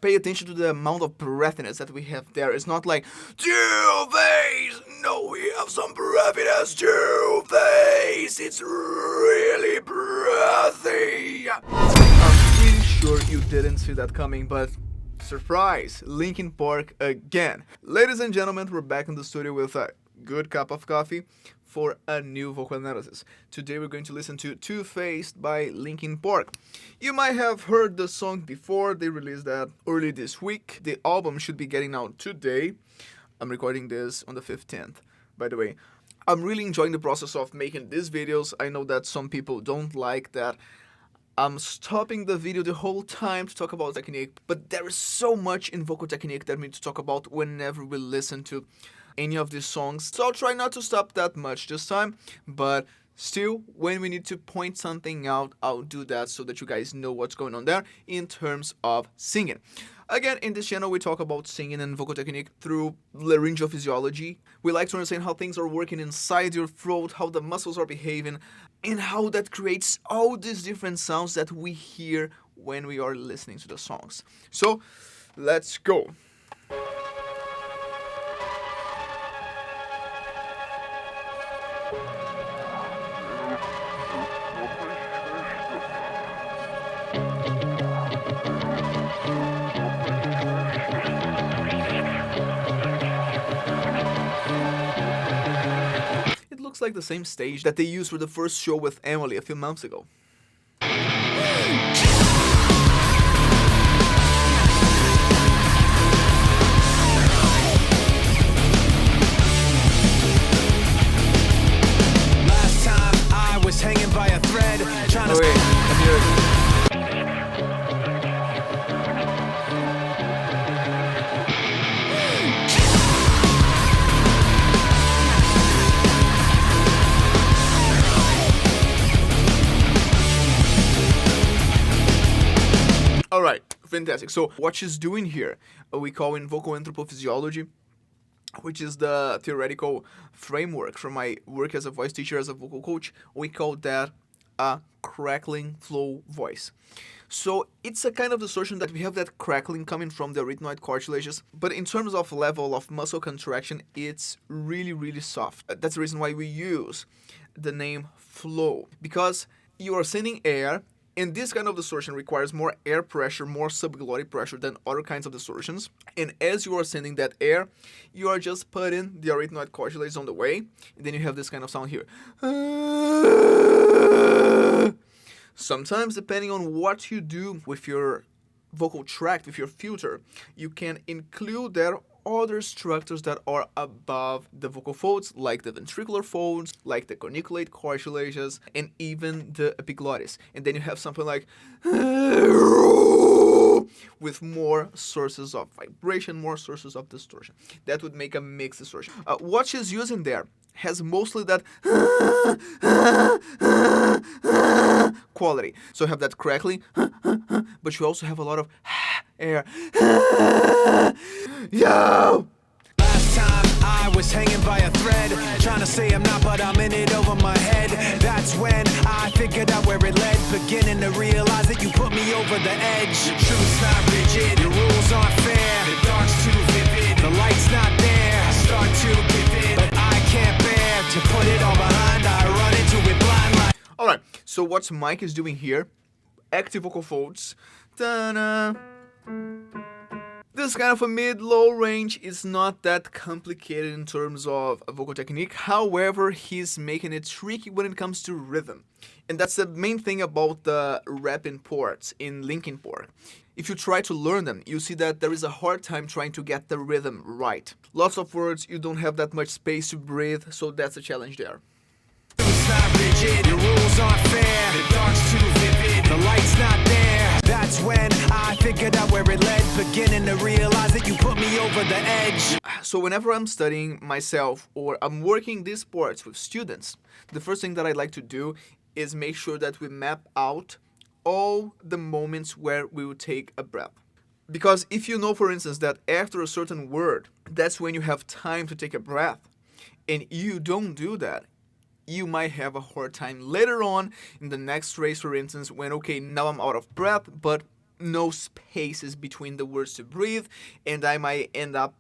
pay attention to the amount of breathiness that we have there. It's not like, two-face! No, we have some breathiness, two-face! It's really breathy! I'm pretty sure you didn't see that coming, but surprise! Linkin Park again. Ladies and gentlemen, we're back in the studio with a good cup of coffee for a new vocal analysis. Today we're going to listen to Two-Faced by Linkin Park. You might have heard the song before. They released that early this week. The album should be getting out today. I'm recording this on the 15th, by the way. I'm really enjoying the process of making these videos. I know that some people don't like that I'm stopping the video the whole time to talk about technique, but there is so much in vocal technique that we need to talk about whenever we listen to any of these songs. So I'll try not to stop that much this time, but still, when we need to point something out, I'll do that so that you guys know what's going on there in terms of singing. Again, in this channel, we talk about singing and vocal technique through laryngeal physiology. We like to understand how things are working inside your throat, how the muscles are behaving, and how that creates all these different sounds that we hear when we are listening to the songs. So, let's go. Looks like the same stage that they used for the first show with Emily a few months ago. Last time I was hanging by a thread trying to Alright, fantastic. So what she's doing here, we call in vocal anthropophysiology, which is the theoretical framework from my work as a voice teacher, as a vocal coach. We call that a crackling flow voice. So it's a kind of distortion that we have that crackling coming from the arytenoid cartilages, but in terms of level of muscle contraction, it's really, really soft. That's the reason why we use the name flow, because you are sending air. And this kind of distortion requires more air pressure, more subglottic pressure than other kinds of distortions. And as you are sending that air, you are just putting the arytenoid cartilage on the way. And then you have this kind of sound here. Sometimes, depending on what you do with your vocal tract, with your filter, you can include there other structures that are above the vocal folds, like the ventricular folds, like the corniculate cartilages, and even the epiglottis. And then you have something like with more sources of vibration, more sources of distortion. That would make a mixed distortion. What she's using there has mostly that quality. So you have that crackling, but you also have a lot of air. Yo! Last time I was hanging by a thread trying to say I'm not, but I'm in it over my head. That's when I figured out where it led, beginning to realize that you put me over the edge. The truth's not rigid, your rules aren't fair, the dark's too vivid, the light's not there. I start to give in, but I can't bear to put it all behind. I run into it blind like. Alright, so what Mike is doing here, active vocal folds. Ta-da. This kind of a mid-low range is not that complicated in terms of vocal technique. However, he's making it tricky when it comes to rhythm. And that's the main thing about the rapping parts in Linkin Park. If you try to learn them, you see that there is a hard time trying to get the rhythm right. Lots of words, you don't have that much space to breathe, so that's a challenge there. It's not rigid, your rules aren't fair, the dark's too vivid, the light's not there. That's when I figured out where it led, beginning to realize that you put me over the edge. So whenever I'm studying myself or I'm working these parts with students, the first thing that I like to do is make sure that we map out all the moments where we will take a breath. Because if you know, for instance, that after a certain word, that's when you have time to take a breath, and you don't do that, you might have a hard time later on in the next phrase, for instance, when, okay, now I'm out of breath, but no spaces between the words to breathe, and I might end up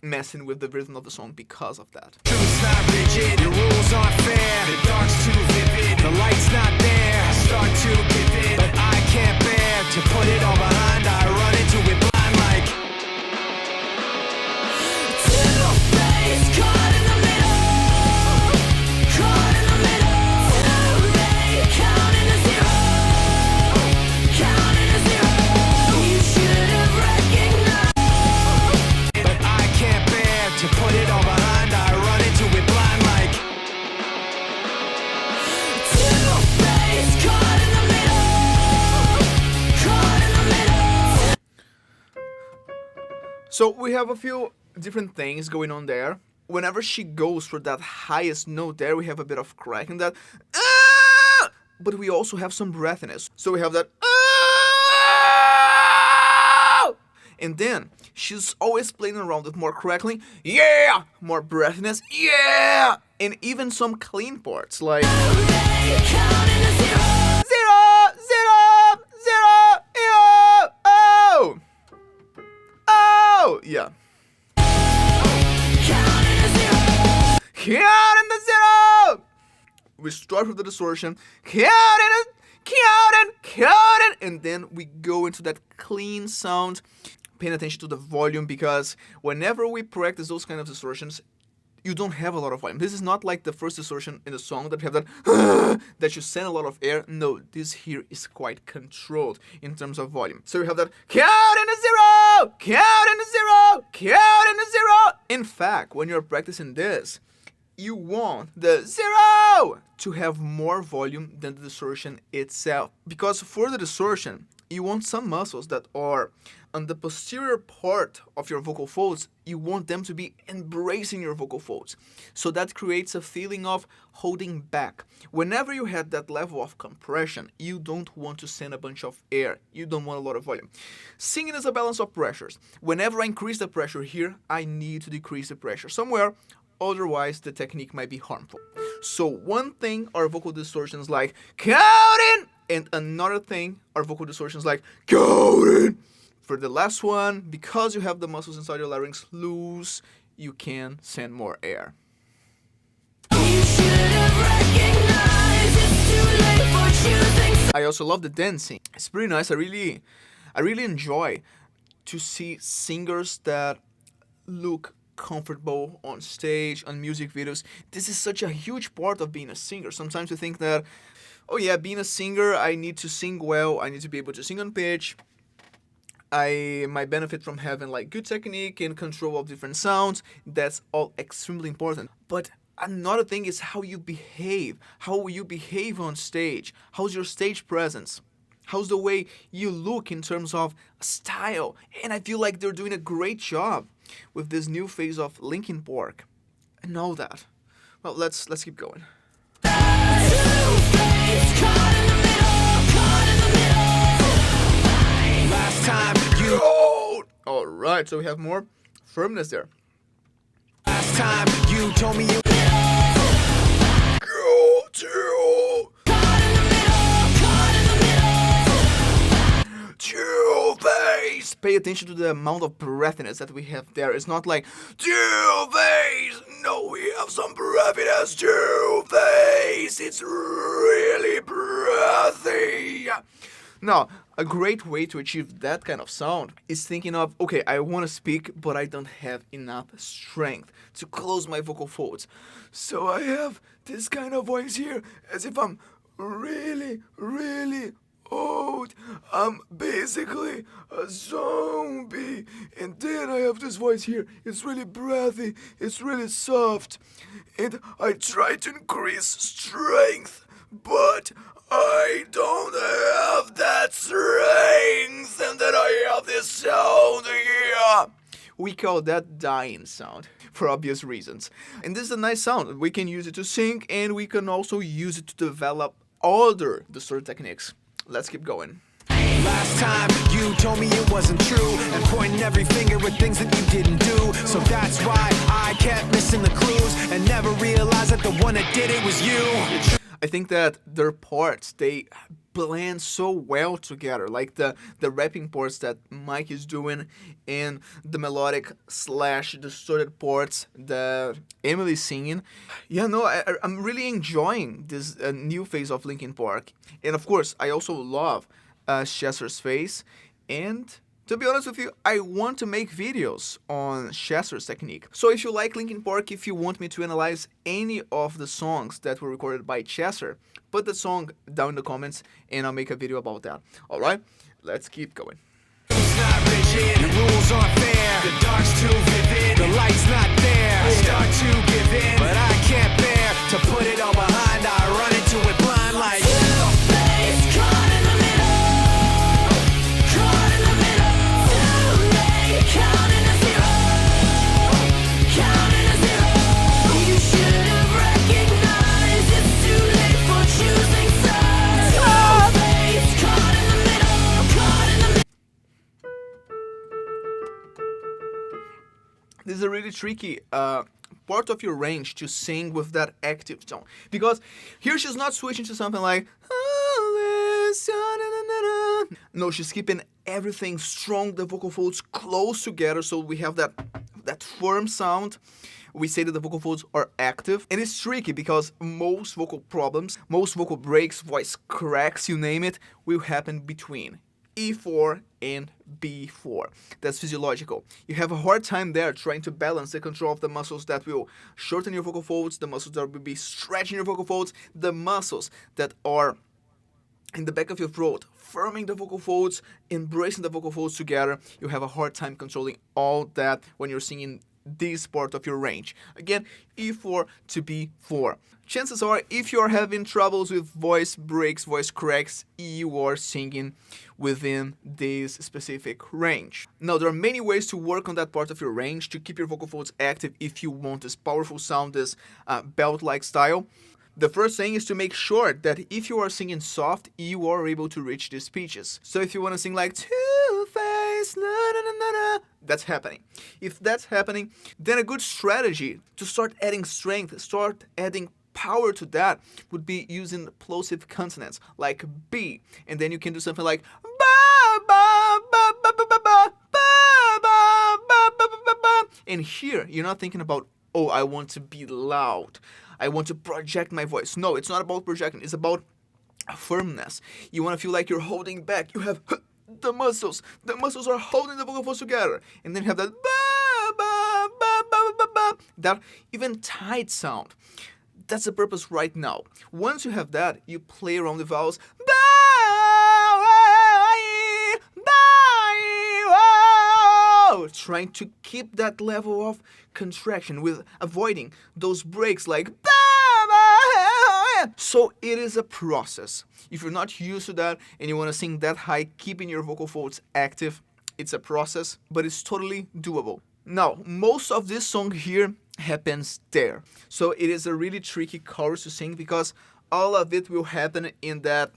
messing with the rhythm of the song because of that. Truth's not rigid, your rules aren't fair. The dark's too vivid, the light's not there. I start to give in, but I can't bear to put it all behind. I run into it blind like two-faced, caught in the middle, caught in the middle. Too-late, counting to zero, counting to zero. You should have recognized, but I can't bear to put it all behind. I run into it blind like two-faced, caught in the middle, caught in the middle. So we have a few different things going on there. Whenever she goes for that highest note there, we have a bit of crack in that. But we also have some breathiness. So we have that. And then she's always playing around with more crackling. Yeah! More breathiness. Yeah! And even some clean parts like zero, zero, zero, yeah, oh! Oh! Yeah. Counting the zero! We start with the distortion, counting, and then we go into that clean sound, paying attention to the volume, because whenever we practice those kind of distortions, you don't have a lot of volume. This is not like the first distortion in the song that you have that that you send a lot of air. No, this here is quite controlled in terms of volume. So you have that counting to zero, counting to zero, counting to zero. In fact, when you're practicing this, you want the zero to have more volume than the distortion itself. Because for the distortion, you want some muscles that are on the posterior part of your vocal folds, you want them to be embracing your vocal folds. So that creates a feeling of holding back. Whenever you have that level of compression, you don't want to send a bunch of air. You don't want a lot of volume. Singing is a balance of pressures. Whenever I increase the pressure here, I need to decrease the pressure somewhere. Otherwise, the technique might be harmful. So one thing are vocal distortions like counting, and another thing are vocal distortions like counting. For the last one, because you have the muscles inside your larynx loose, you can send more air. I also love the dancing. It's pretty nice. I really enjoy to see singers that look comfortable on stage, on music videos. This is such a huge part of being a singer. Sometimes we think that, oh yeah, being a singer, I need to sing well, I need to be able to sing on pitch. I might benefit from having like good technique and control of different sounds. That's all extremely important. But another thing is how you behave. How will you behave on stage? How's your stage presence? How's the way you look in terms of style? And I feel like they're doing a great job with this new phase of Linkin Park and all that. Well, let's keep going. Last time you. All right, so we have more firmness there. Last time you told me you. Go to two-face. Pay attention to the amount of breathiness that we have there. It's not like two-face. No, we have some breathiness. Two-face. It's really breathy. Now, a great way to achieve that kind of sound is thinking of, okay, I want to speak, but I don't have enough strength to close my vocal folds. So I have this kind of voice here, as if I'm really, really old. I'm basically a zombie. And then I have this voice here. It's really breathy. It's really soft. And I try to increase strength, but I don't have that strength, and then I have this sound here. We call that dying sound for obvious reasons. And this is a nice sound. We can use it to sing, and we can also use it to develop other distorted techniques. Let's keep going. Last time you told me it wasn't true and pointing every finger at things that you didn't do. So that's why I kept missing the clues and never realized that the one that did it was you. I think that their parts, they blend so well together, like the rapping parts that Mike is doing and the melodic slash distorted parts that Emily's singing. Yeah, no, I'm really enjoying this new phase of Linkin Park. And of course, I also love Chester's face. And to be honest with you, I want to make videos on Chester's technique. So if you like Linkin Park, if you want me to analyze any of the songs that were recorded by Chester, put the song down in the comments and I'll make a video about that. Alright, let's keep going. It's not rigid, the rules aren't fair. The dark's too vivid, the light's not there. I start to give in, but I can't bear to put it all behind. I run into it blind like two-face, caught in the middle, caught in the middle. Too late, counting a zero, counting a zero. You should have recognized it's too late for choosing sides. Two-face, caught in the middle, caught in the middle. This is a really tricky part of your range to sing with that active tone. Because here she's not switching to something like... No, she's keeping everything strong, the vocal folds close together, so we have that firm sound. We say that the vocal folds are active. And it's tricky because most vocal problems, most vocal breaks, voice cracks, you name it, will happen between E4 and B4. That's physiological. You have a hard time there trying to balance the control of the muscles that will shorten your vocal folds, the muscles that will be stretching your vocal folds, the muscles that are in the back of your throat, firming the vocal folds, embracing the vocal folds together. You have a hard time controlling all that when you're singing this part of your range. Again, E4 to B4. Chances are, if you're having troubles with voice breaks, voice cracks, you are singing within this specific range. Now, there are many ways to work on that part of your range to keep your vocal folds active if you want this powerful sound, this belt-like style. The first thing is to make sure that if you are singing soft, you are able to reach these pitches. So if you want to sing like two-face, na na na na na, that's happening. If that's happening, then a good strategy to start adding strength, start adding power to that would be using plosive consonants like B, and then you can do something like ba ba ba ba ba ba ba ba ba ba ba ba ba. And here you're not thinking about, oh, I want to be loud, I want to project my voice. No, it's not about projecting, it's about firmness. You want to feel like you're holding back. You have the muscles are holding the vocal folds together, and then you have that ba ba ba ba ba ba, that even tight sound. That's the purpose right now. Once you have that, you play around the vowels, trying to keep that level of contraction with avoiding those breaks like. So it is a process. If you're not used to that and you want to sing that high, keeping your vocal folds active, it's a process, but it's totally doable. Now, most of this song here happens there. So it is a really tricky chorus to sing because all of it will happen in that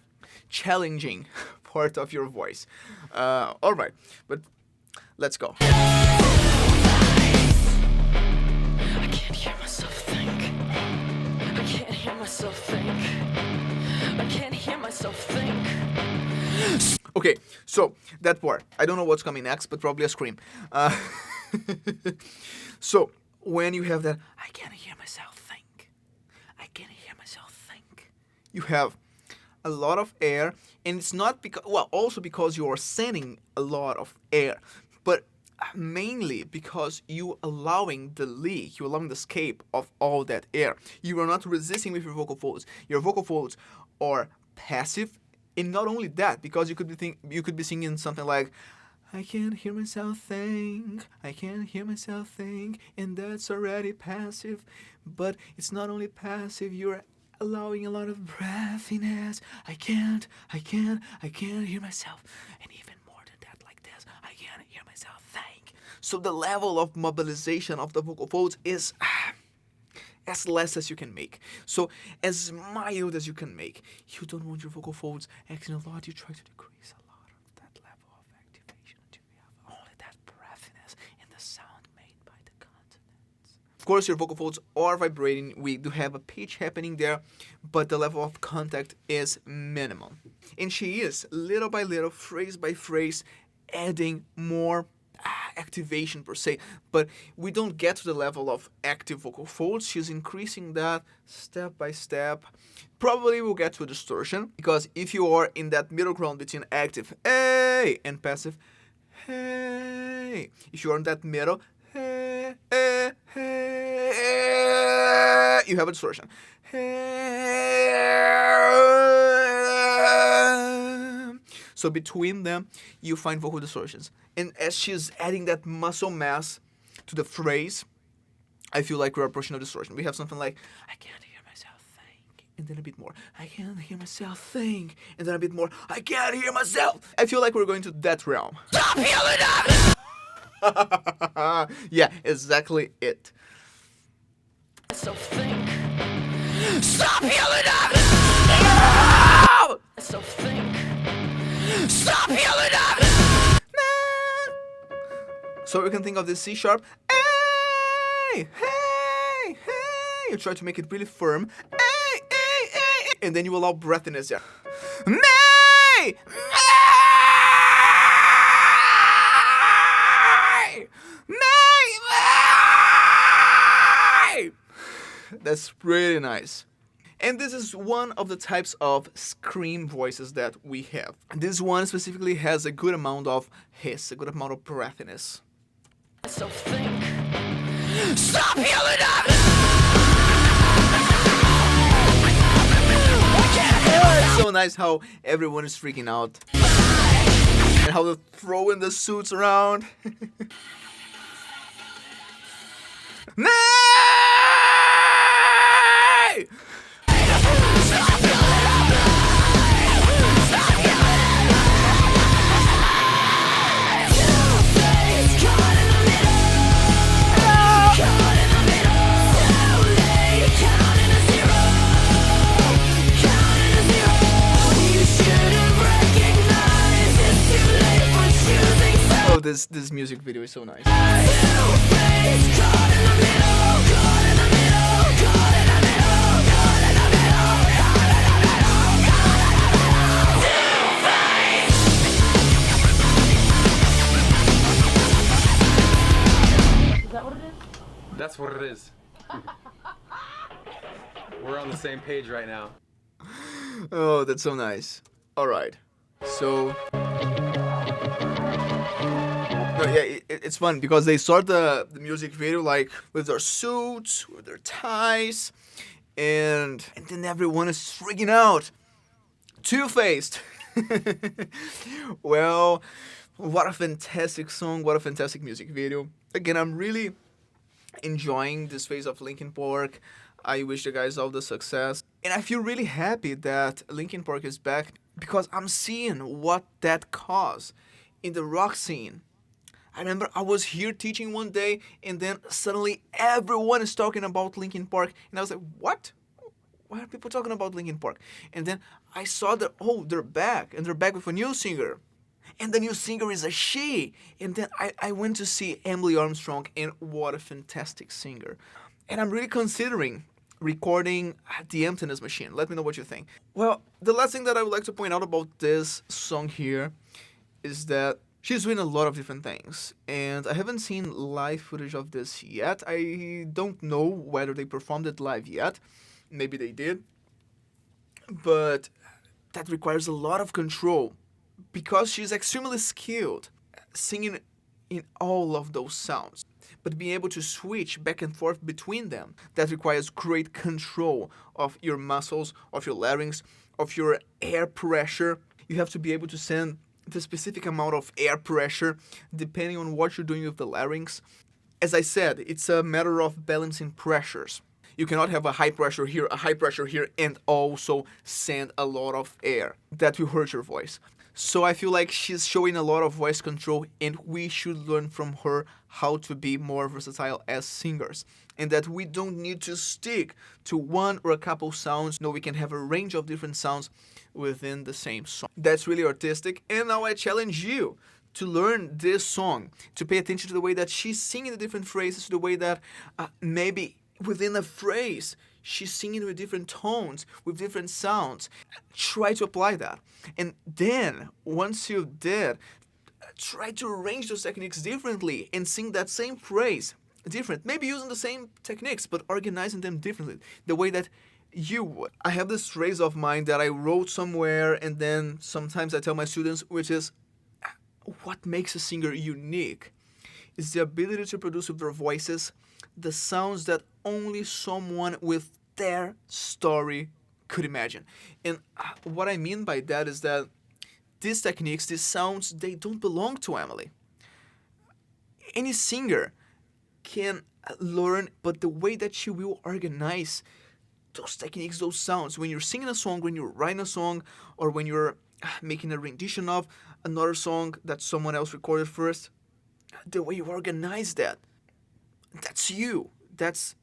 challenging part of your voice. Alright, but let's go. I can't hear myself think. I can't hear myself think. I can't hear myself think. Okay, so that part. I don't know what's coming next, but probably a scream. So, when you have that, I can't hear myself think. I can't hear myself think. You have a lot of air, and it's not because, well, also because you are sending a lot of air, but mainly because you allowing the leak, you allowing the escape of all that air. You are not resisting with your vocal folds. Your vocal folds are passive, and not only that, because you could be singing something like, I can't hear myself think, I can't hear myself think, and that's already passive. But it's not only passive, you're allowing a lot of breathiness. I can't hear myself. And even more than that, like this, I can't hear myself think. So the level of mobilization of the vocal folds is as less as you can make. So as mild as you can make. You don't want your vocal folds acting a lot, you try to decrease a lot of that level of activation until you have only that breathiness and the sound made by the consonants. Of course, your vocal folds are vibrating. We do have a pitch happening there, but the level of contact is minimum. And she is, little by little, phrase by phrase, adding more activation per se, but we don't get to the level of active vocal folds. She's increasing that step by step. Probably we'll get to a distortion, because if you are in that middle ground between active hey and passive hey, if you are in that middle hey, hey, hey, you have a distortion. So between them, you find vocal distortions. And as she's adding that muscle mass to the phrase, I feel like we're approaching a distortion. We have something like, I can't hear myself think, and then a bit more, I can't hear myself think, and then a bit more, I can't hear myself. I feel like we're going to that realm. Stop yelling at me! Yeah, exactly it. So think. Stop yelling at me! So think. Stop yelling at me! So we can think of this C sharp. Hey, hey, hey. You try to make it really firm. Hey, hey, hey. And then you allow breathiness. Yeah. May! May! May! That's really nice. And this is one of the types of scream voices that we have. This one specifically has a good amount of hiss, a good amount of breathiness. So think. Stop yelling at me! It's so nice how everyone is freaking out. And how they're throwing the suits around. Nay! Oh, this music video is so nice. That's what it is. We're on the same page right now. Oh, that's so nice. Alright. So... No, yeah, it's fun because they start the music video like with their suits, with their ties, and then everyone is freaking out. Two-faced. Well, what a fantastic song, what a fantastic music video. Again, I'm really enjoying this phase of Linkin Park. I wish the guys all the success. And I feel really happy that Linkin Park is back because I'm seeing what that caused in the rock scene. I remember I was here teaching one day and then suddenly everyone is talking about Linkin Park and I was like, what? Why are people talking about Linkin Park? And then I saw that, oh, they're back and they're back with a new singer. And the new singer is a she. And then I went to see Emily Armstrong and what a fantastic singer. And I'm really considering recording The Emptiness Machine. Let me know what you think. Well, the last thing that I would like to point out about this song here is that she's doing a lot of different things, and I haven't seen live footage of this yet. I don't know whether they performed it live yet. Maybe they did. But that requires a lot of control because she's extremely skilled singing in all of those sounds. But being able to switch back and forth between them, that requires great control of your muscles, of your larynx, of your air pressure. You have to be able to send the specific amount of air pressure depending on what you're doing with the larynx. As I said, it's a matter of balancing pressures. You cannot have a high pressure here, and also send a lot of air. That will hurt your voice. So I feel like she's showing a lot of voice control, and we should learn from her how to be more versatile as singers. And that we don't need to stick to one or a couple sounds. No, we can have a range of different sounds within the same song. That's really artistic, and now I challenge you to learn this song, to pay attention to the way that she's singing the different phrases, to the way that maybe within a phrase she's singing with different tones, with different sounds. Try to apply that. And then, once you did, try to arrange those techniques differently and sing that same phrase different. Maybe using the same techniques, but organizing them differently, the way that you would. I have this phrase of mine that I wrote somewhere, and then sometimes I tell my students, which is, what makes a singer unique is the ability to produce with their voices the sounds that only someone with their story could imagine. And what I mean by that is that these techniques, these sounds, they don't belong to Emily. Any singer can learn, but the way that she will organize those techniques, those sounds, when you're singing a song, when you're writing a song, or when you're making a rendition of another song that someone else recorded first, the way you organize that, that's you. That's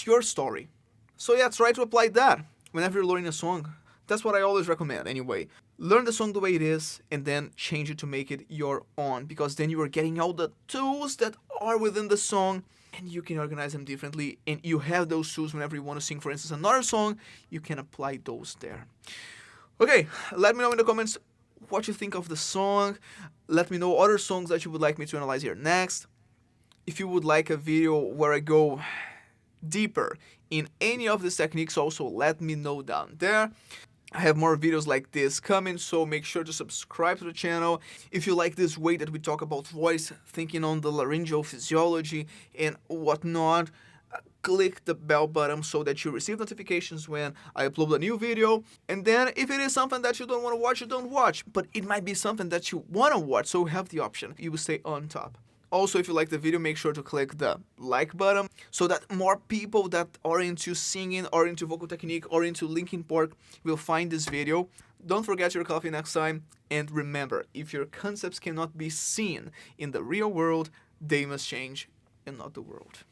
your story. So yeah, try to apply that whenever you're learning a song. That's what I always recommend anyway. Learn the song the way it is and then change it to make it your own, because then you are getting all the tools that are within the song and you can organize them differently, and you have those tools whenever you want to sing, for instance, another song, you can apply those there. Okay, let me know in the comments what you think of the song. Let me know other songs that you would like me to analyze here next. If you would like a video where I go deeper in any of these techniques, also let me know down there. I have more videos like this coming, so make sure to subscribe to the channel. If you like this way that we talk about voice, thinking on the laryngeal physiology and whatnot, click the bell button so that you receive notifications when I upload a new video. And then if it is something that you don't want to watch, you don't watch. But it might be something that you want to watch, so you have the option. You will stay on top. Also, if you like the video, make sure to click the like button so that more people that are into singing or into vocal technique or into Linkin Park will find this video. Don't forget your coffee next time. And remember, if your concepts cannot be seen in the real world, they must change and not the world.